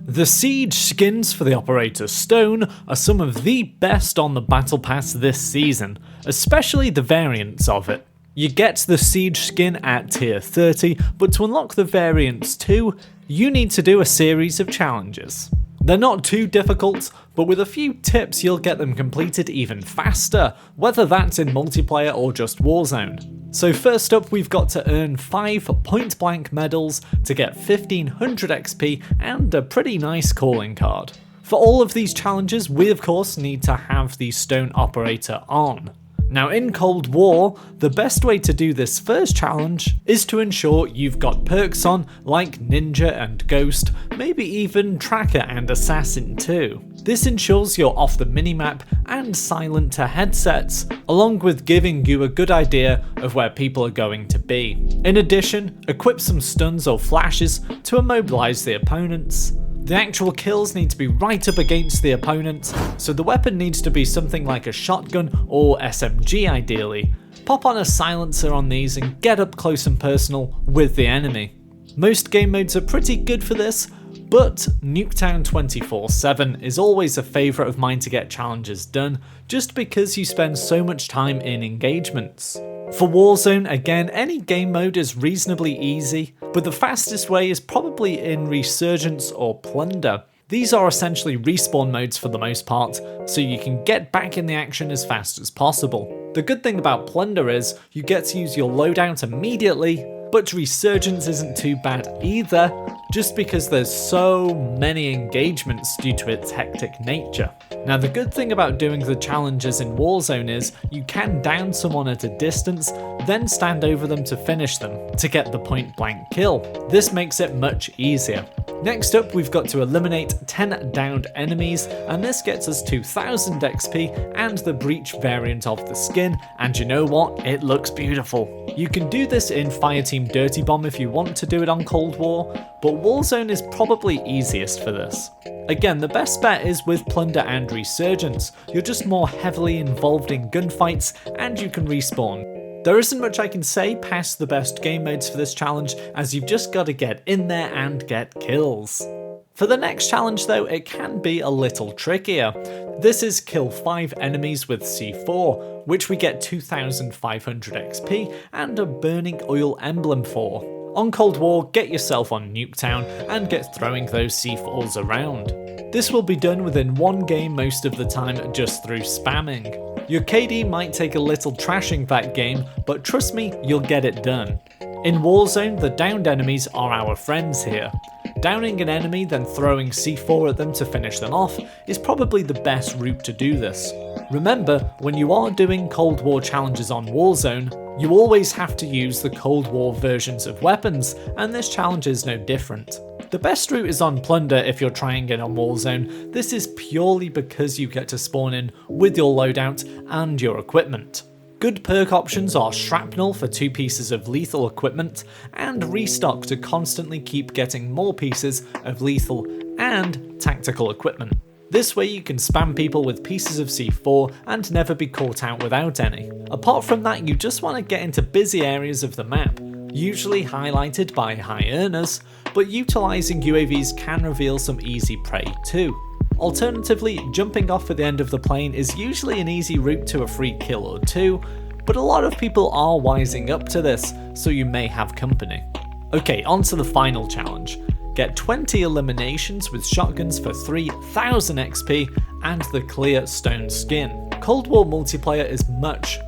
The Siege skins for the Operator Stone are some of the best on the Battle Pass this season, especially the variants of it. You get the Siege skin at tier 30, but to unlock the variants too, you need to do a series of challenges. They're not too difficult, but with a few tips you'll get them completed even faster, whether that's in multiplayer or just Warzone. So first up, we've got to earn 5 point blank medals to get 1500 XP and a pretty nice calling card. For all of these challenges, we of course need to have the Stone Operator on. Now in Cold War, the best way to do this first challenge is to ensure you've got perks on like Ninja and Ghost, maybe even Tracker and Assassin too. This ensures you're off the minimap and silent to headsets, along with giving you a good idea of where people are going to be. In addition, equip some stuns or flashes to immobilize the opponents. The actual kills need to be right up against the opponent, so the weapon needs to be something like a shotgun or SMG ideally. Pop on a silencer on these and get up close and personal with the enemy. Most game modes are pretty good for this, but Nuketown 24/7 is always a favourite of mine to get challenges done, just because you spend so much time in engagements. For Warzone, again, any game mode is reasonably easy, but the fastest way is probably in Resurgence or Plunder. These are essentially respawn modes for the most part, so you can get back in the action as fast as possible. The good thing about Plunder is you get to use your loadout immediately, but Resurgence isn't too bad either, just because there's so many engagements due to its hectic nature. Now the good thing about doing the challenges in Warzone is you can down someone at a distance, then stand over them to finish them, to get the point blank kill. This makes it much easier. Next up, we've got to eliminate 10 downed enemies, and this gets us 2000 XP and the Breach variant of the skin, and you know what? It looks beautiful. You can do this in Fireteam Dirty Bomb if you want to do it on Cold War, but Warzone is probably easiest for this. Again, the best bet is with Plunder and Resurgence. You're just more heavily involved in gunfights and you can respawn. There isn't much I can say past the best game modes for this challenge, as you've just got to get in there and get kills. For the next challenge though, it can be a little trickier. This is kill 5 enemies with C4, which we get 2500 XP and a burning oil emblem for. On Cold War, get yourself on Nuketown and get throwing those C4s around. This will be done within one game most of the time just through spamming. Your KD might take a little trashing that game, but trust me, you'll get it done. In Warzone, the downed enemies are our friends here. Downing an enemy then throwing C4 at them to finish them off is probably the best route to do this. Remember, when you are doing Cold War challenges on Warzone, you always have to use the Cold War versions of weapons, and this challenge is no different. The best route is on Plunder if you're trying it on Warzone. This is purely because you get to spawn in with your loadout and your equipment. Good perk options are Shrapnel for 2 pieces of lethal equipment, and Restock to constantly keep getting more pieces of lethal and tactical equipment. This way you can spam people with pieces of C4 and never be caught out without any. Apart from that, you just want to get into busy areas of the map, usually highlighted by high earners, but utilising UAVs can reveal some easy prey too. Alternatively, jumping off at the end of the plane is usually an easy route to a free kill or 2, but a lot of people are wising up to this, so you may have company. Okay, on to the final challenge. Get 20 eliminations with shotguns for 3000 XP and the clear stone skin. Cold War multiplayer is much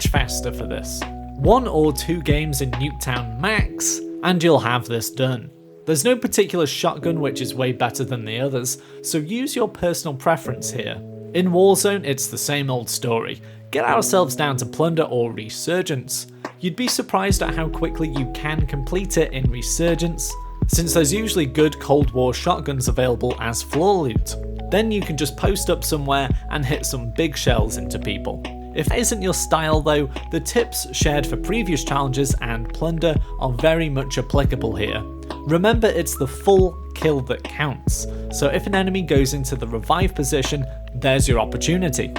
faster for this. 1 or 2 games in Nuketown max, and you'll have this done. There's no particular shotgun which is way better than the others, so use your personal preference here. In Warzone, it's the same old story. Get ourselves down to Plunder or Resurgence. You'd be surprised at how quickly you can complete it in Resurgence, since there's usually good Cold War shotguns available as floor loot. Then you can just post up somewhere and hit some big shells into people. If that isn't your style though, the tips shared for previous challenges and Plunder are very much applicable here. Remember, it's the full kill that counts, so if an enemy goes into the revive position, there's your opportunity.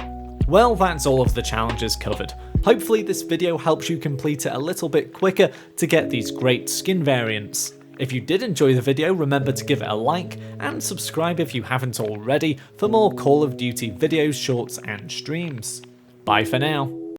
Well, that's all of the challenges covered. Hopefully this video helps you complete it a little bit quicker to get these great skin variants. If you did enjoy the video, remember to give it a like and subscribe if you haven't already for more Call of Duty videos, shorts and streams. Bye for now.